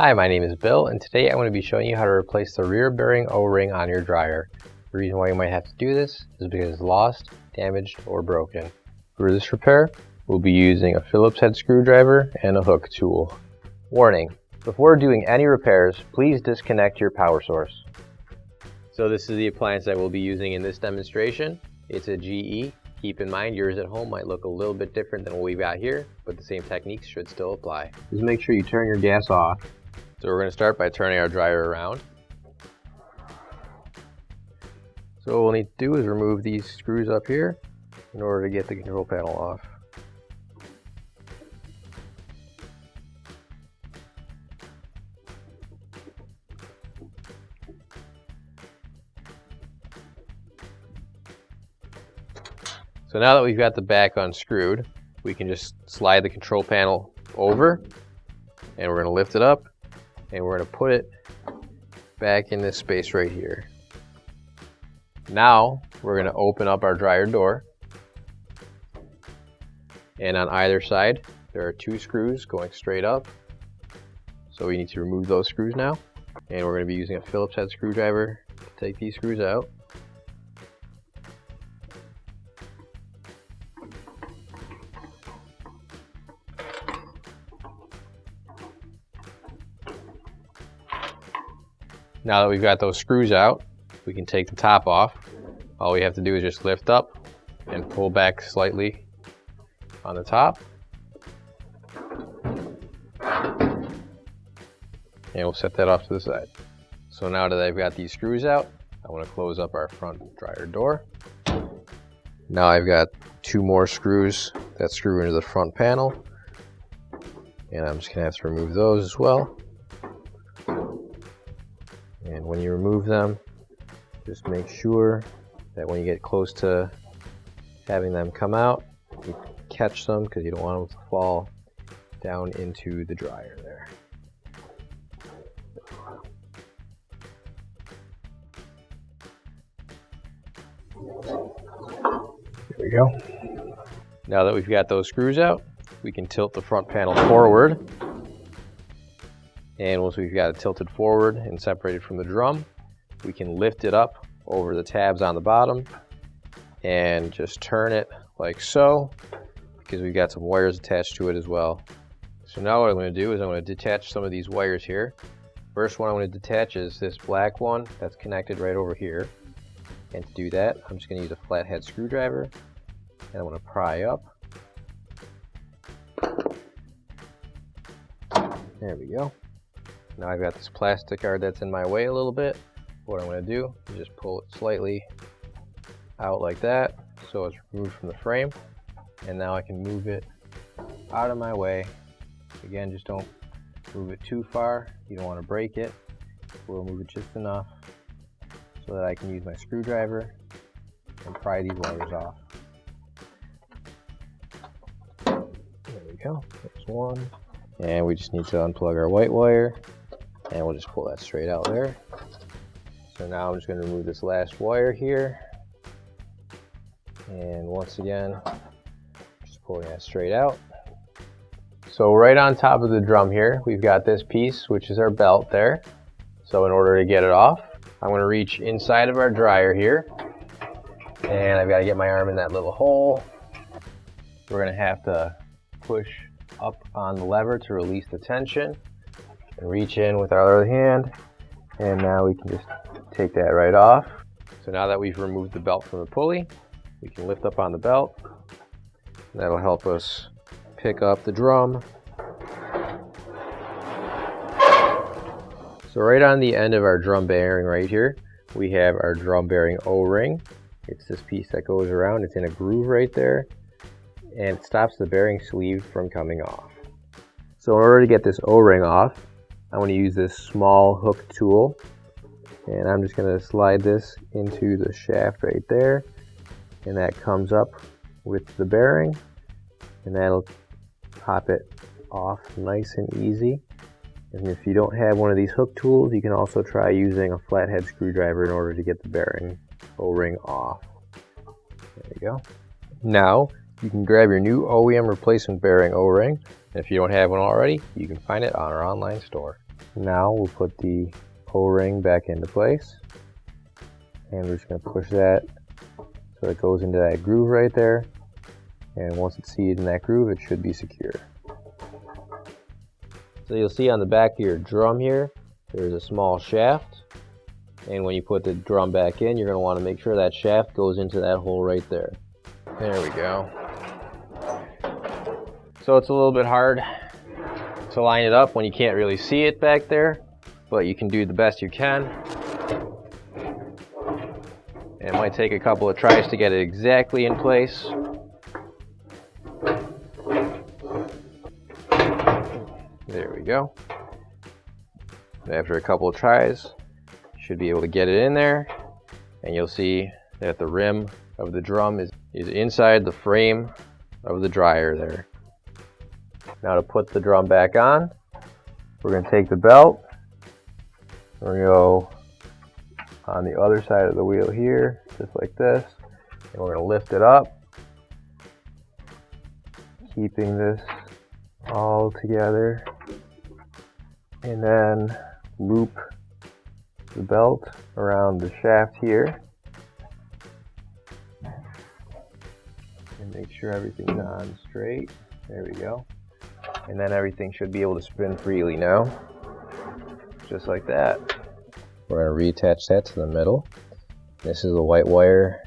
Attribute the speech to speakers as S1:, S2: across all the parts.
S1: Hi, my name is Bill, and today I'm going to be showing you how to replace the rear bearing O-ring on your dryer. The reason why you might have to do this is because it's lost, damaged, or broken. For this repair, we'll be using a Phillips head screwdriver and a hook tool. Warning: before doing any repairs, please disconnect your power source. So this is the appliance that we'll be using in this demonstration. It's a GE. Keep in mind yours at home might look a little bit different than what we've got here, but the same techniques should still apply. Just make sure you turn your gas off. So we're going to start by turning our dryer around. So what we'll need to do is remove these screws up here in order to get the control panel off. So now that we've got the back unscrewed, we can just slide the control panel over, and we're going to lift it up, and we're going to put it back in this space right here. Now we're going to open up our dryer door, and on either side there are two screws going straight up, so we need to remove those screws now, and we're going to be using a Phillips head screwdriver to take these screws out. Now that we've got those screws out, we can take the top off. All we have to do is just lift up and pull back slightly on the top. And we'll set that off to the side. So now that I've got these screws out, I want to close up our front dryer door. Now I've got two more screws that screw into the front panel, and I'm just going to have to remove those as well. And when you remove them, just make sure that when you get close to having them come out, you catch them because you don't want them to fall down into the dryer there. There we go. Now that we've got those screws out, we can tilt the front panel forward. And once we've got it tilted forward and separated from the drum, we can lift it up over the tabs on the bottom and just turn it like so, because we've got some wires attached to it as well. So now what I'm going to do is I'm going to detach some of these wires here. First one I want to detach is this black one that's connected right over here. And to do that, I'm just going to use a flathead screwdriver, and I'm going to pry up. There we go. Now I've got this plastic guard that's in my way a little bit. What I'm going to do is just pull it slightly out like that, so it's removed from the frame. And now I can move it out of my way. Again, just don't move it too far. You don't want to break it. We'll move it just enough so that I can use my screwdriver and pry these wires off. There we go. There's one. And we just need to unplug our white wire. And we'll just pull that straight out there. So now I'm just going to remove this last wire here. And once again, just pulling that straight out. So right on top of the drum here, we've got this piece, which is our belt there. So in order to get it off, I'm going to reach inside of our dryer here. And I've got to get my arm in that little hole. We're going to have to push up on the lever to release the tension. And reach in with our other hand, and now we can just take that right off. So now that we've removed the belt from the pulley, we can lift up on the belt. That'll help us pick up the drum. So right on the end of our drum bearing right here, we have our drum bearing O-ring. It's this piece that goes around. It's in a groove right there, and it stops the bearing sleeve from coming off. So in order to get this O-ring off, I'm going to use this small hook tool, and I'm just going to slide this into the shaft right there, and that comes up with the bearing, and that'll pop it off nice and easy. And if you don't have one of these hook tools, you can also try using a flathead screwdriver in order to get the bearing O-ring off. There you go. Now you can grab your new OEM replacement bearing O-ring, and if you don't have one already, you can find it on our online store. Now we'll put the O-ring back into place, and we're just going to push that so it goes into that groove right there, and once it's seated in that groove, it should be secure. So you'll see on the back of your drum here, there's a small shaft, and when you put the drum back in, you're going to want to make sure that shaft goes into that hole right there. There we go. So it's a little bit hard to line it up when you can't really see it back there, but you can do the best you can. And it might take a couple of tries to get it exactly in place. There we go. And after a couple of tries, you should be able to get it in there, and you'll see that the rim of the drum is inside the frame of the dryer there. Now to put the drum back on, we're going to take the belt, we're going to go on the other side of the wheel here, just like this, and we're going to lift it up, keeping this all together, and then loop the belt around the shaft here, and make sure everything's on straight. There we go. And then everything should be able to spin freely now, just like that. We're going to reattach that to the middle. This is the white wire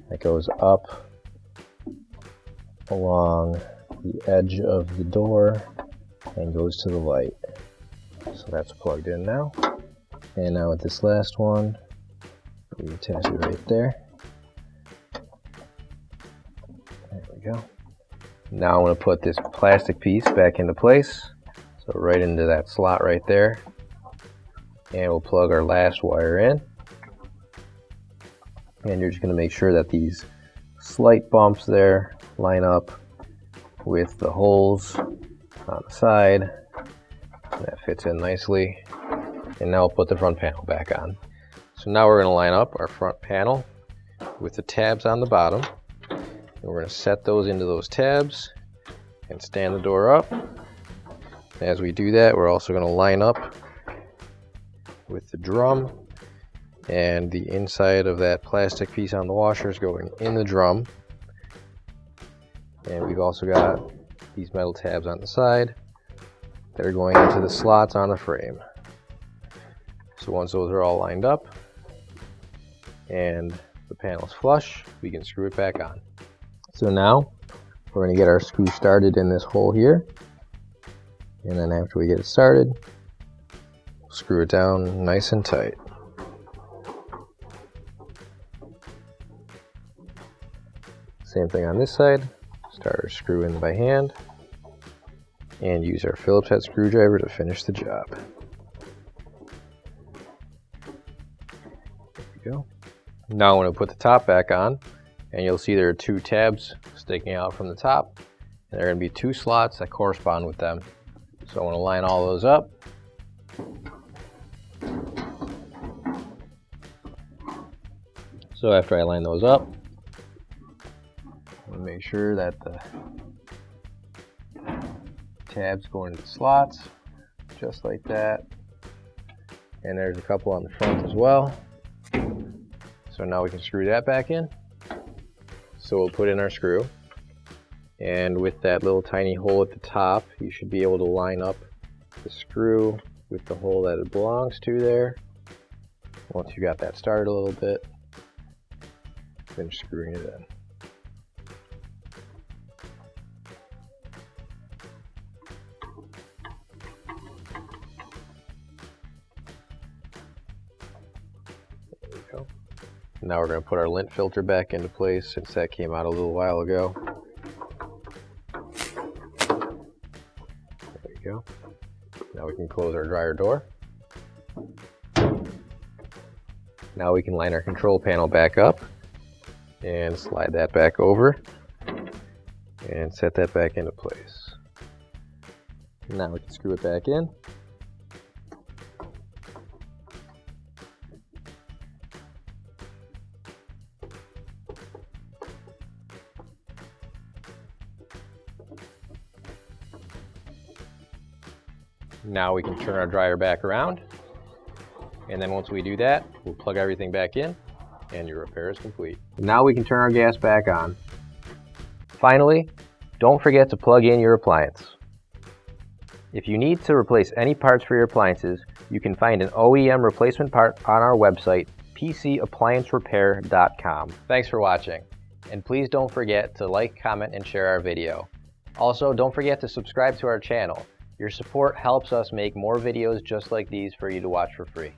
S1: that goes up along the edge of the door and goes to the light. So that's plugged in now. And now with this last one, reattach it right there. There we go. Now I'm going to put this plastic piece back into place, so right into that slot right there, and we'll plug our last wire in, and you're just going to make sure that these slight bumps there line up with the holes on the side. That fits in nicely, and now we'll put the front panel back on. So now we're going to line up our front panel with the tabs on the bottom. And we're going to set those into those tabs and stand the door up. As we do that, we're also going to line up with the drum, and the inside of that plastic piece on the washer is going in the drum. And we've also got these metal tabs on the side that are going into the slots on the frame. So once those are all lined up and the panel's flush, we can screw it back on. So now we're going to get our screw started in this hole here, and then after we get it started, screw it down nice and tight. Same thing on this side. Start our screw in by hand and use our Phillips head screwdriver to finish the job. There we go. Now I'm going to put the top back on, and you'll see there are two tabs sticking out from the top, and there are going to be two slots that correspond with them. So I want to line all those up. So after I line those up, I'm going to make sure that the tabs go into the slots, just like that. And there's a couple on the front as well. So now we can screw that back in. So we'll put in our screw, and with that little tiny hole at the top, you should be able to line up the screw with the hole that it belongs to there. Once you got that started a little bit, finish screwing it in. There we go. Now we're going to put our lint filter back into place, since that came out a little while ago. There we go. Now we can close our dryer door. Now we can line our control panel back up and slide that back over and set that back into place. Now we can screw it back in. Now we can turn our dryer back around, and then once we do that, we'll plug everything back in and your repair is complete. Now we can turn our gas back on. Finally, don't forget to plug in your appliance. If you need to replace any parts for your appliances, you can find an OEM replacement part on our website, PCApplianceRepair.com. Thanks for watching, and please don't forget to like, comment, and share our video. Also, don't forget to subscribe to our channel. Your support helps us make more videos just like these for you to watch for free.